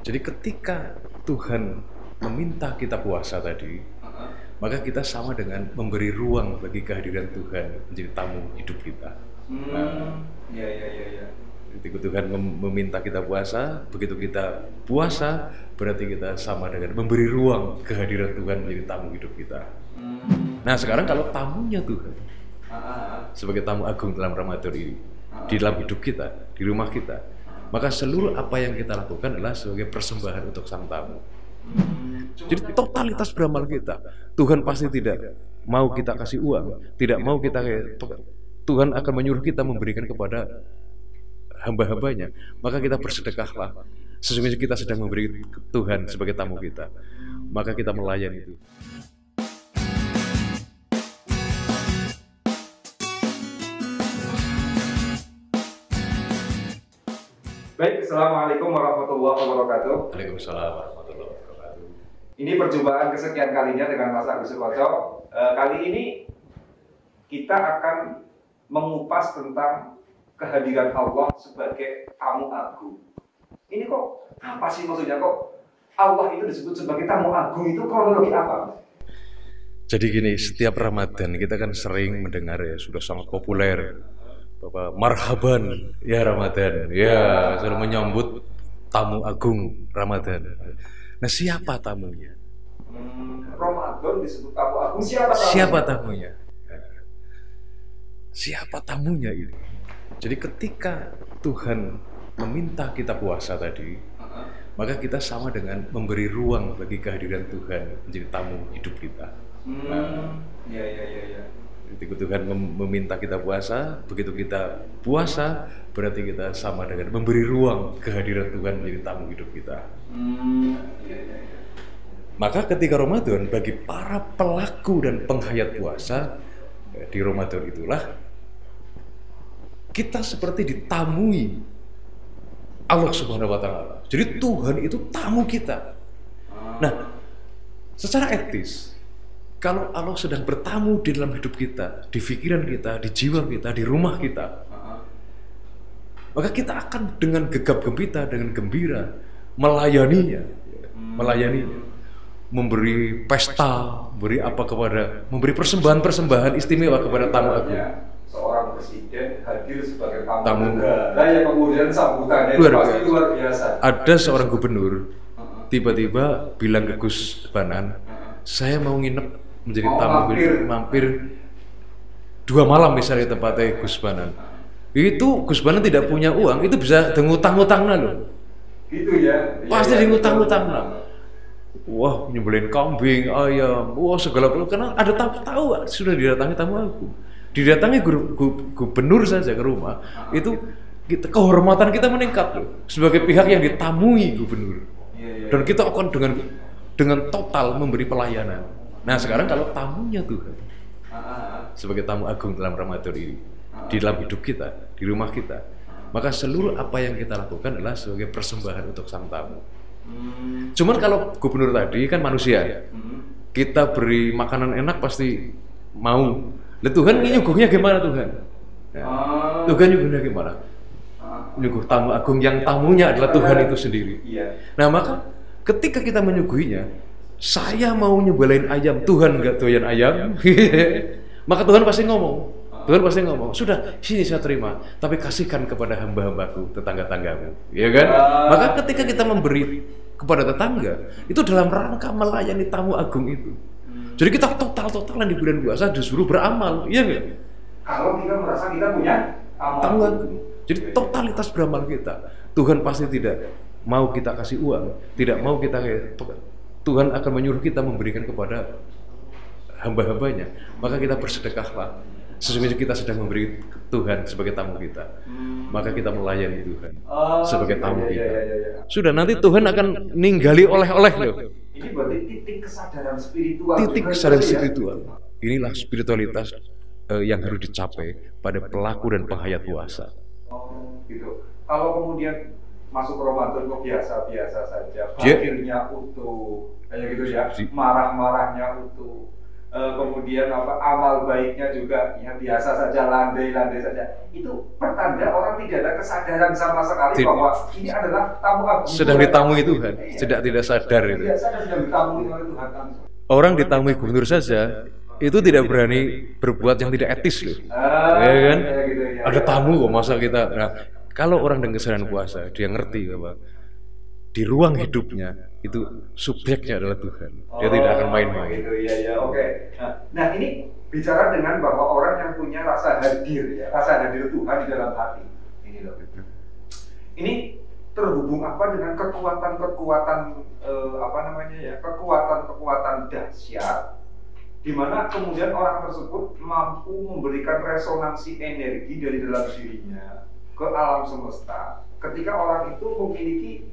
Jadi ketika Tuhan meminta kita puasa tadi, maka kita sama dengan memberi ruang bagi kehadiran Tuhan menjadi tamu hidup kita. Ketika Tuhan meminta kita puasa, begitu kita puasa, berarti kita sama dengan memberi ruang kehadiran Tuhan menjadi tamu hidup kita. Nah sekarang kalau tamunya Tuhan, sebagai tamu agung dalam Ramadan ini, di dalam hidup kita, di rumah kita, maka seluruh apa yang kita lakukan adalah sebagai persembahan untuk sang tamu. Jadi totalitas beramal kita, Tuhan pasti tidak mau kita kasih uang, tidak mau kita, Tuhan akan menyuruh kita memberikan kepada hamba-hambanya, maka kita bersedekahlah. Sesungguhnya kita sedang memberi Tuhan sebagai tamu kita, maka kita melayani itu. Baik, Assalamualaikum warahmatullahi wabarakatuh. Waalaikumsalam warahmatullahi wabarakatuh. Ini perjumpaan kesekian kalinya dengan Mas Agus Sukoco. Kali ini kita akan mengupas tentang kehadiran Allah sebagai tamu agung. Ini kok apa sih maksudnya, kok Allah itu disebut sebagai tamu agung, itu kronologi apa? Jadi gini, setiap Ramadan kita kan sering mendengar, ya sudah sangat populer, Bapak marhaban ya Ramadan, ya sudah menyambut tamu agung Ramadan. Nah siapa tamunya? Ramadan disebut tamu agung, siapa tamunya? Siapa tamunya? Siapa tamunya ini? Jadi ketika Tuhan meminta kita puasa tadi, maka kita sama dengan memberi ruang bagi kehadiran Tuhan menjadi tamu hidup kita. Ketika Tuhan meminta kita puasa, begitu kita puasa, berarti kita sama dengan memberi ruang kehadiran Tuhan menjadi tamu hidup kita. Maka ketika Ramadan, bagi para pelaku dan penghayat puasa, di Ramadan itulah kita seperti ditamui Allah Subhanahu wa Ta'ala. Jadi Tuhan itu tamu kita. Nah, secara etis, kalau Allah sedang bertamu di dalam hidup kita, di pikiran kita, di jiwa kita, di rumah kita, maka kita akan dengan gegap gempita, dengan gembira melayaninya, memberi pesta, memberi persembahan istimewa kepada tamu agung. Seorang presiden hadir sebagai tamu negara yang kemudian sambutannya pasti luar biasa. Ada seorang gubernur tiba-tiba bilang ke Gus Banan, saya mau nginep menjadi tamu, mampir 2 malam misalnya tempatnya Gus Banan. Itu Gus Banan tidak punya uang, itu bisa ngutang-ngutangna loh. Gitu ya. Pasti ngutang-ngutangna. Wah, nyembelin kambing, ayam, wah segala perlu, karena ada tamu sudah didatangi tamu aku. Didatangi gubernur saja ke rumah, itu kehormatan kita meningkat loh, sebagai pihak yang ditamui gubernur. Dan kita akan dengan total memberi pelayanan. Nah sekarang kalau tamunya Tuhan sebagai tamu agung dalam Ramadan ini, di dalam hidup kita, di rumah kita, maka seluruh apa yang kita lakukan adalah sebagai persembahan untuk sang tamu. Cuman kalau gubernur tadi kan manusia, kita beri makanan enak pasti mau. Lah Tuhan nyuguhnya gimana Tuhan? Tuhan nyuguhnya gimana? Nyuguh tamu agung yang tamunya adalah Tuhan itu sendiri. Nah maka ketika kita menyuguhinya, saya mau nyembelin ayam, Tuhan nggak doyan ayam, maka Tuhan pasti ngomong, sudah sini saya terima, tapi kasihkan kepada hamba-hambaku, tetangga-tanggamu, ya kan? Maka ketika kita memberi kepada tetangga, itu dalam rangka melayani tamu agung itu. Jadi kita total-totalan di bulan puasa disuruh beramal, iya nggak? Kalau kita merasa kita punya tamu agung, jadi totalitas beramal kita, Tuhan pasti tidak mau kita kasih uang, tidak mau kita Tuhan akan menyuruh kita memberikan kepada hamba-hambanya, maka kita bersedekahlah. Sesungguhnya kita sedang memberi Tuhan sebagai tamu kita, maka kita melayani Tuhan sebagai tamu kita. Sudah nanti Tuhan akan ninggali oleh-oleh loh. Ini berarti titik kesadaran spiritual. Titik kesadaran spiritual. Inilah spiritualitas yang harus dicapai pada pelaku dan penghayat puasa. Oh gitu. Kalau kemudian masuk Ramadan kok biasa-biasa saja, akhirnya utuh, kayak gitu ya, marah-marahnya utuh, kemudian amal baiknya juga yang biasa saja, landai-landai saja, itu pertanda orang tidak ada kesadaran sama sekali bahwa ini adalah tamu agung. Sedang ditamui Tuhan, tidak sadar itu. Tidak sadar sedang ditamui oleh Tuhan langsung. Orang ditamui gubernur saja itu tidak berani berbuat yang tidak etis loh, ya kan? Gitu, ya. Ada tamu kok masa kita. Nah, kalau orang dengan kesadaran puasa, dia ngerti bahwa di ruang hidupnya itu subjeknya adalah Tuhan. Dia tidak akan main-main. Gitu, ya, oke. Nah, ini bicara dengan bahwa orang yang punya rasa hadir, ya, rasa hadir Tuhan di dalam hati. Ini loh. Ini terhubung apa dengan kekuatan-kekuatan kekuatan-kekuatan dahsyat, di mana kemudian orang tersebut mampu memberikan resonansi energi dari dalam dirinya ke alam semesta. Ketika orang itu memiliki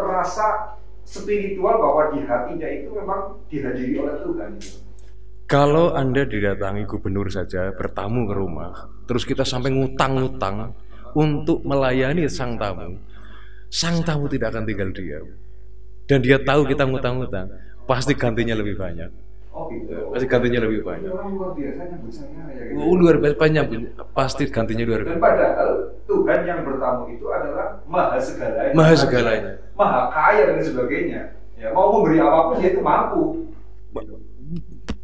rasa spiritual bahwa di hatinya itu memang dihadiri oleh Tuhan. Kalau Anda didatangi gubernur saja, bertamu ke rumah, terus kita sampai ngutang-ngutang untuk melayani sang tamu tidak akan tinggal diam. Dan dia tahu kita ngutang-ngutang, pasti gantinya lebih banyak. Oh gitu. Pasti gantinya lebih banyak. Orang luar biasa nyambut saya ya gitu. Luar biasa banyak, pasti gantinya luar biasa. Dan padahal Tuhan yang bertamu itu adalah maha segalanya. Maha segalanya. Maha kaya dan sebagainya. Ya, mau memberi apapun dia itu mampu.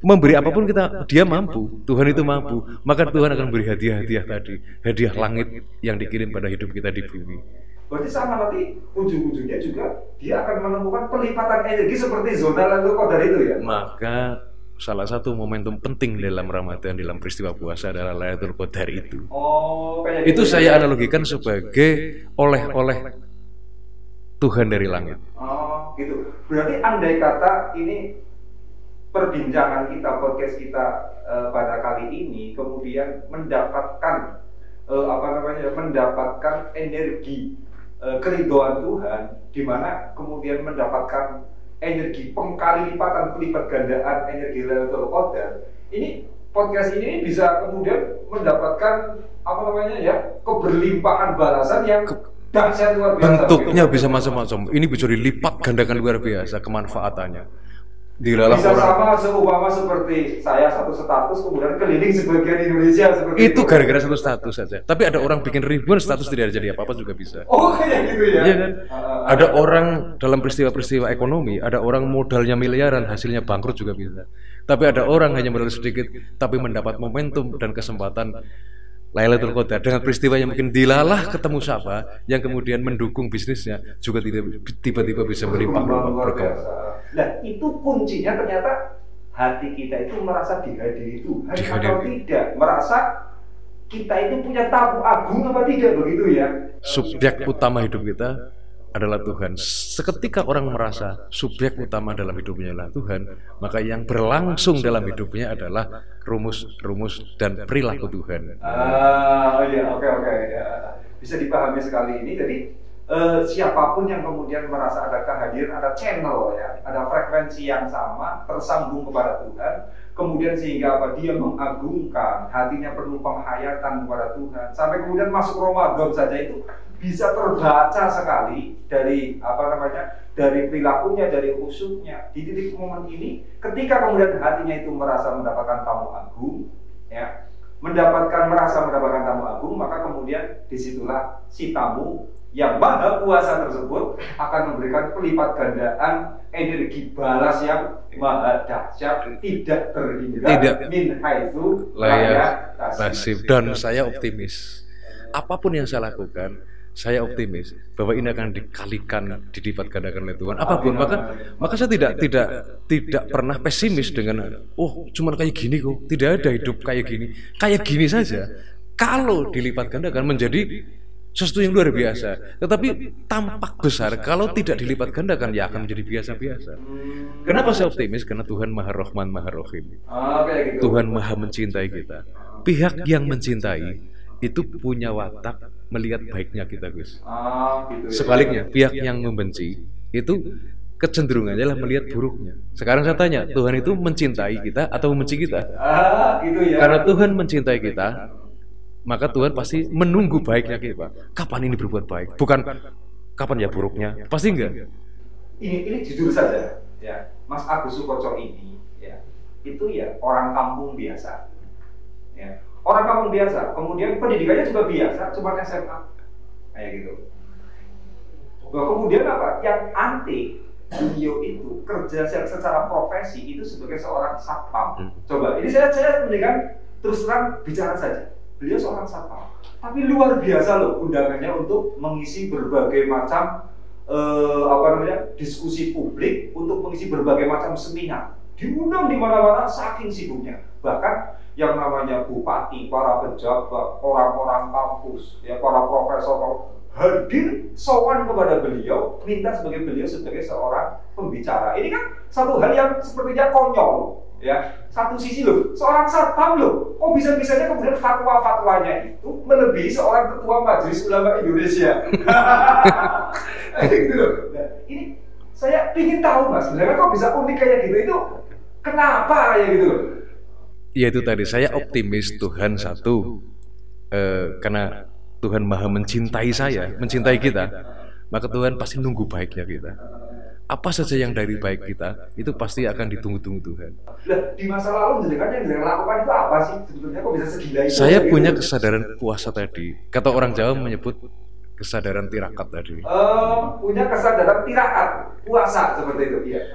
Memberi apapun dia mampu. Tuhan itu mampu. Maka Tuhan akan beri hadiah-hadiah tadi, hadiah langit yang dikirim pada hidup kita di bumi. Berarti sama nanti ujung-ujungnya juga dia akan menemukan pelipatan energi seperti zona Lailatul Qadar itu ya. Maka salah satu momentum penting dalam Ramadan, dalam peristiwa puasa adalah Lailatul Qadar itu. Oh, kayak itu gitu. Saya analogikan sebagai oleh-oleh Tuhan dari langit. Oh, gitu. Berarti andai kata ini perbincangan kita, podcast kita pada kali ini kemudian mendapatkan mendapatkan energi keridhaan Tuhan, di mana kemudian mendapatkan energi pengkali lipatan, pelipat gandaan energi Lailatul Qadar. Ini podcast ini bisa kemudian mendapatkan keberlimpahan balasan yang dahsyat luar biasa. Bentuknya bisa macam-macam. Ini bisa dilipat gandakan luar biasa kemanfaatannya. Bisa sama seumpama seperti saya satu status kemudian keliling sebagian Indonesia seperti itu gara-gara satu status saja. Tapi ada orang bikin ribuan status tidak jadi apa-apa juga bisa. Oh kayak gitu ya. Iya kan? Ada orang dalam peristiwa-peristiwa ekonomi, ada orang modalnya miliaran hasilnya bangkrut juga bisa. Tapi ada orang hanya modal sedikit tapi mendapat momentum dan kesempatan Lailatul Qadar dengan peristiwa yang mungkin dilalah ketemu siapa yang kemudian mendukung bisnisnya juga tiba-tiba bisa berlimpah berkah. Nah itu kuncinya ternyata hati kita itu merasa dihadiri Tuhan atau tidak, merasa kita itu punya tamu agung apa tidak, begitu ya. Subjek utama hidup kita adalah Tuhan. Seketika orang merasa subjek utama dalam hidupnya adalah Tuhan, maka yang berlangsung dalam hidupnya adalah rumus-rumus dan perilaku Tuhan. Oke. Ya. Bisa dipahami sekali ini. Jadi siapapun yang kemudian merasa ada kehadiran, ada channel ya, ada frekuensi yang sama tersambung kepada Tuhan, kemudian sehingga dia mengagungkan, hatinya penuh penghayatan kepada Tuhan, sampai kemudian masuk Ramadan saja itu bisa terbaca sekali dari dari perilakunya, dari khusyuknya. Di titik momen ini, ketika kemudian hatinya itu merasa mendapatkan tamu agung, ya, merasa mendapatkan tamu agung, maka kemudian disitulah si tamu yang maha kuasa tersebut akan memberikan pelipat gandaan energi balas yang maha dahsyat, tidak terhingga, min haitsu la yahtasib. Dan saya optimis, apapun yang saya lakukan, saya optimis bahwa ini akan dikalikan, dilipat gandakan oleh Tuhan. Apapun, maka saya tidak pernah pesimis dengan cuman kayak gini kok. Tidak ada hidup kayak gini saja. Kalau dilipat gandakan menjadi sesuatu yang luar biasa. Tetapi tampak besar kalau tidak dilipat gandakan ya akan menjadi biasa-biasa. Kenapa saya optimis? Karena Tuhan Maha Rahman, Maha Rahim. Tuhan Maha mencintai kita. Pihak yang mencintai itu punya watak melihat baiknya kita, Gus. Sebaliknya, pihak yang membenci itu kecenderungannya adalah melihat buruknya. Sekarang saya tanya, Tuhan itu mencintai kita atau membenci kita? Gitu ya. Karena Tuhan mencintai kita, maka Tuhan pasti menunggu baiknya kita. Kapan ini berbuat baik? Bukan kapan ya buruknya? Pasti enggak. Ini jujur saja, ya, Mas Agus Sukoco ini, ya, itu ya orang kampung biasa. Ya. Orang kampung biasa, kemudian pendidikannya juga biasa, cuma SMA. Kayak gitu. Bahwa kemudian apa? Yang anti beliau itu kerja secara profesi itu sebagai seorang satpam. Coba, ini saya mendingan terus terang bicara saja. Beliau seorang satpam, tapi luar biasa loh undangannya untuk mengisi berbagai macam diskusi publik, untuk mengisi berbagai macam seminar. Diundang di mana-mana saking sibuknya. Bahkan yang namanya bupati, para pejabat, orang-orang kampus, ya para profesor hadir sowan kepada beliau, minta beliau sebagai seorang pembicara. Ini kan satu hal yang sepertinya konyol, ya. Satu sisi loh, seorang satpam loh, kok bisa-bisanya kemudian fatwa-fatwanya itu melebihi seorang ketua Majelis Ulama Indonesia. Gitu loh. Nah, ini saya ingin tahu mas, sebenarnya kok bisa unik kayak gitu, itu kenapa kayak gitu loh? Ya itu tadi, saya optimis Tuhan satu, karena Tuhan maha mencintai saya, mencintai kita, maka Tuhan pasti nunggu baiknya kita. Apa saja yang dari baik kita, itu pasti akan ditunggu-tunggu Tuhan. Lah, di masa lalu jenengan yang lakukan itu apa sih? Sebetulnya kok bisa segila itu? Saya punya kesadaran puasa tadi. Kata orang Jawa menyebut kesadaran tirakat tadi. Punya kesadaran tirakat, puasa seperti itu, iya.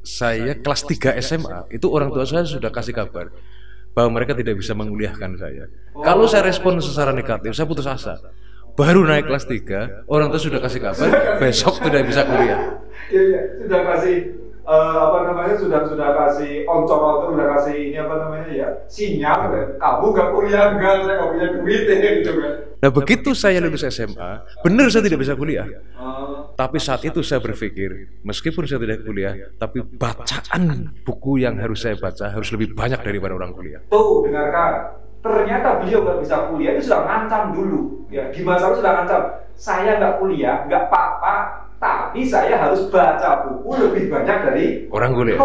Saya kelas 3 SMA, itu orang tua saya sudah kasih kabar bahwa mereka tidak bisa menguliahkan saya. Kalau saya respon secara negatif, saya putus asa. Baru naik kelas 3, orang tua sudah kasih kabar, besok tidak bisa kuliah. Iya, sudah kasih sudah kasih oncor-oncor, sudah kasih ini sinyal, kamu gak kuliah, saya gak punya duit, gitu kan. Nah begitu saya lulus SMA, benar saya tidak bisa kuliah. Tapi saat itu saya berpikir, meskipun saya tidak kuliah, tapi bacaan buku yang harus saya baca harus lebih banyak daripada orang kuliah. Tuh, dengarkan. Ternyata beliau nggak bisa kuliah itu sudah ngancam dulu. Ya, di masa itu sudah ngancam. Saya nggak kuliah, nggak apa-apa, tapi saya harus baca buku lebih banyak dari orang kuliah.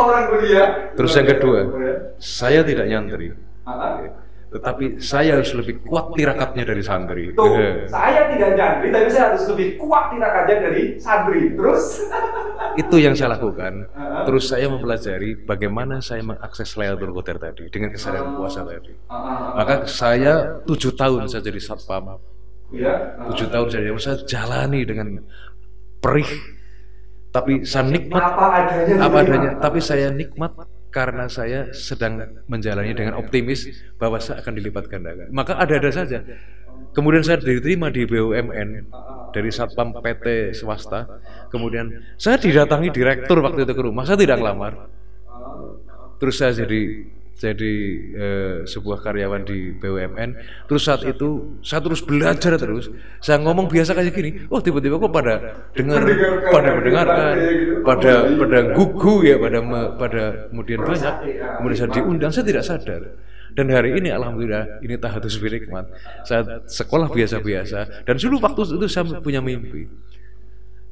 Terus yang kedua, saya tidak nyantri. Tetapi saya harus lebih kuat tirakatnya dari santri. Tuh, saya tidak nyantri, tapi saya harus lebih kuat tirakatnya dari santri. Terus itu yang saya lakukan. Terus saya mempelajari bagaimana saya mengakses Lailatul Qadar tadi dengan kesadaran puasa tadi. Maka saya 7 tahun saya jadi satpam. 7 tahun saya jalani dengan perih. Tapi saya nikmat apa adanya. Tapi saya nikmat karena saya sedang menjalani dengan optimis bahwa saya akan dilipat gandakan. Maka ada-ada saja. Kemudian saya diterima di BUMN dari Satpam PT swasta. Kemudian saya didatangi direktur waktu itu ke rumah. Saya tidak ngelamar. Terus saya jadi sebuah karyawan di BUMN. Terus saat itu saya terus belajar terus. Saya ngomong biasa kayak gini. Oh tiba-tiba kok pada mendengarkan, pada gugu ya, pada kemudian banyak. Kemudian saya diundang, saya tidak sadar. Dan hari ini alhamdulillah ini tahadus birikmat. Saya sekolah biasa-biasa. Dan dulu waktu itu saya punya mimpi.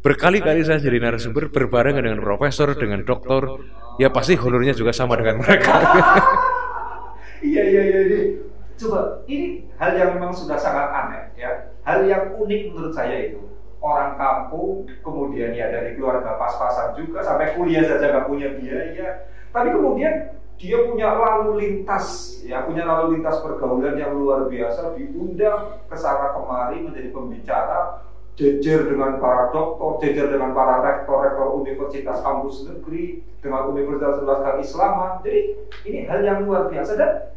Berkali-kali saya jadi narasumber berbarengan dengan profesor, dengan doktor. Ya pasti honornya juga sama dengan mereka. Iya. Coba, ini hal yang memang sudah sangat aneh ya. Hal yang unik menurut saya itu. Orang kampung, kemudian ya dari keluarga pas-pasan juga, sampai kuliah saja nggak punya biaya. Tapi kemudian dia punya lalu lintas, ya punya lalu lintas pergaulan yang luar biasa, diundang ke sana kemari menjadi pembicara. Jejer dengan para doktor, jejer dengan para rektor-rektor universitas kampus negeri, dengan universitas keislaman. Jadi ini hal yang luar biasa, dan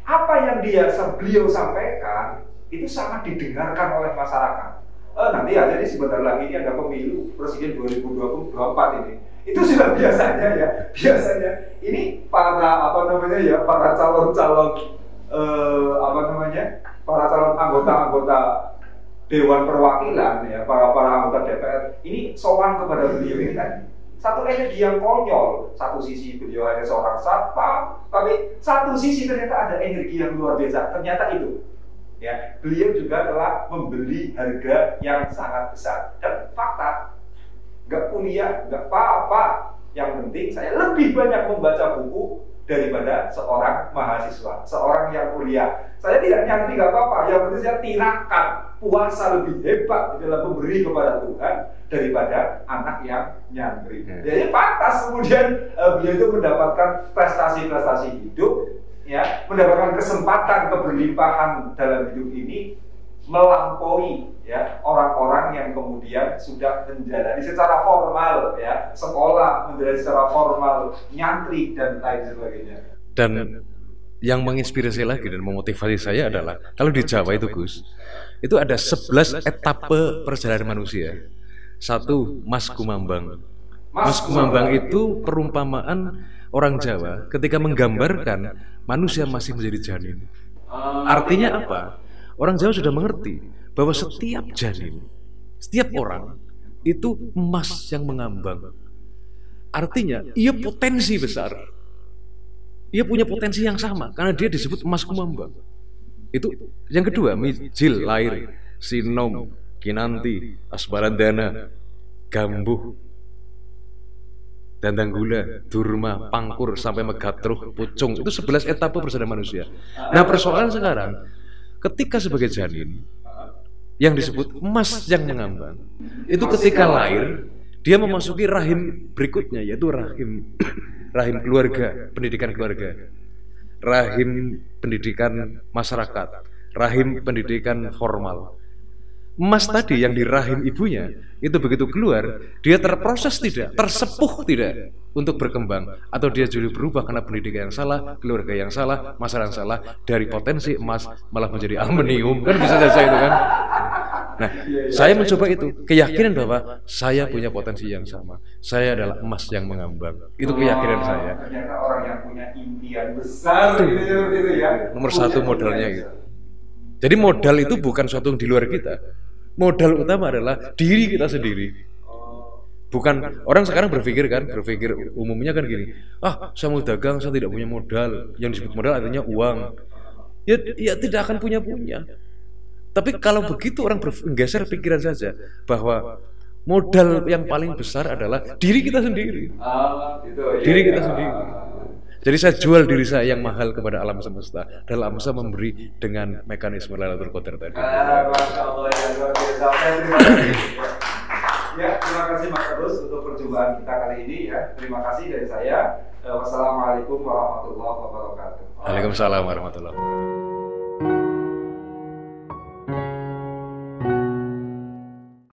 apa yang beliau sampaikan itu sangat didengarkan oleh masyarakat. Nanti ya, jadi sebentar lagi ini ada pemilu presiden 2024 ini. Itu sudah biasanya ya, ini para para calon-calon para calon anggota Dewan Perwakilan ya, para anggota DPR ini sowan kepada beliau ini tadi. Satu energi yang konyol, satu sisi beliau hanya seorang satpam, tapi satu sisi ternyata ada energi yang luar biasa. Ternyata itu, ya beliau juga telah membeli harga yang sangat besar. Dan fakta, nggak kuliah, nggak apa-apa. Yang penting saya lebih banyak membaca buku daripada seorang mahasiswa, seorang yang kuliah. Saya tidak nyantri nggak apa-apa. Yang penting saya tirakat. puasa lebih hebat di dalam memberi kepada Tuhan daripada anak yang nyantri. Jadi pantas kemudian beliau itu mendapatkan prestasi-prestasi hidup, ya, mendapatkan kesempatan keberlimpahan dalam hidup ini melampaui, ya, orang-orang yang kemudian sudah menjalani secara formal, ya, sekolah, menjalani secara formal, nyantri dan lain sebagainya. Dan yang menginspirasi lagi dan memotivasi saya adalah kalau di Jawa itu Gus, itu ada 11 etape perjalanan manusia. Satu, Mas Kumambang. Mas Kumambang itu perumpamaan orang Jawa ketika menggambarkan manusia masih menjadi janin. Artinya apa? Orang Jawa sudah mengerti bahwa setiap janin, setiap orang itu emas yang mengambang. Artinya ia potensi besar. Ia punya potensi yang sama karena dia disebut emas kumambang. Itu yang kedua, Mijil lahir, Sinom, Kinanti, Asbarandana, Gambuh, Dandanggula, Durma, Pangkur sampai Megatruh, Pucung. Itu 11 etape perjalanan manusia. Nah, persoalan sekarang ketika sebagai janin yang disebut emas yang mengambang, itu ketika lahir dia memasuki rahim berikutnya, yaitu rahim keluarga, pendidikan keluarga, rahim pendidikan masyarakat, rahim pendidikan formal. Emas tadi yang di rahim ibunya itu begitu keluar, dia terproses tidak, tersepuh tidak untuk berkembang, atau dia jadi berubah karena pendidikan yang salah, keluarga yang salah, masyarakat yang salah, dari potensi emas malah menjadi aluminium, kan bisa saja itu kan. Nah, saya mencoba itu, keyakinan bahwa saya punya potensi yang sama. Saya adalah emas yang mengambang. Itu keyakinan saya. Ternyata orang yang punya impian besar gitu ya. Nomor satu modalnya gitu. Jadi modal itu bukan sesuatu yang di luar kita. Modal utama adalah diri kita sendiri. Bukan, orang sekarang berpikir umumnya kan gini, saya mau dagang, saya tidak punya modal. Yang disebut modal artinya uang. Ya tidak akan punya. Tapi kalau begitu orang bergeser pikiran saja bahwa modal yang paling besar adalah diri kita sendiri. Diri kita sendiri. Jadi saya jual diri saya yang mahal kepada alam semesta dan alam semesta memberi dengan mekanisme Lailatul Qadar tadi. Masya Allah, ya luar biasa. Ya, terima kasih Mas Agus untuk perjumpaan kita kali ini ya. Terima kasih dari saya. Wassalamualaikum warahmatullahi wabarakatuh. Waalaikumsalam warahmatullahi wabarakatuh.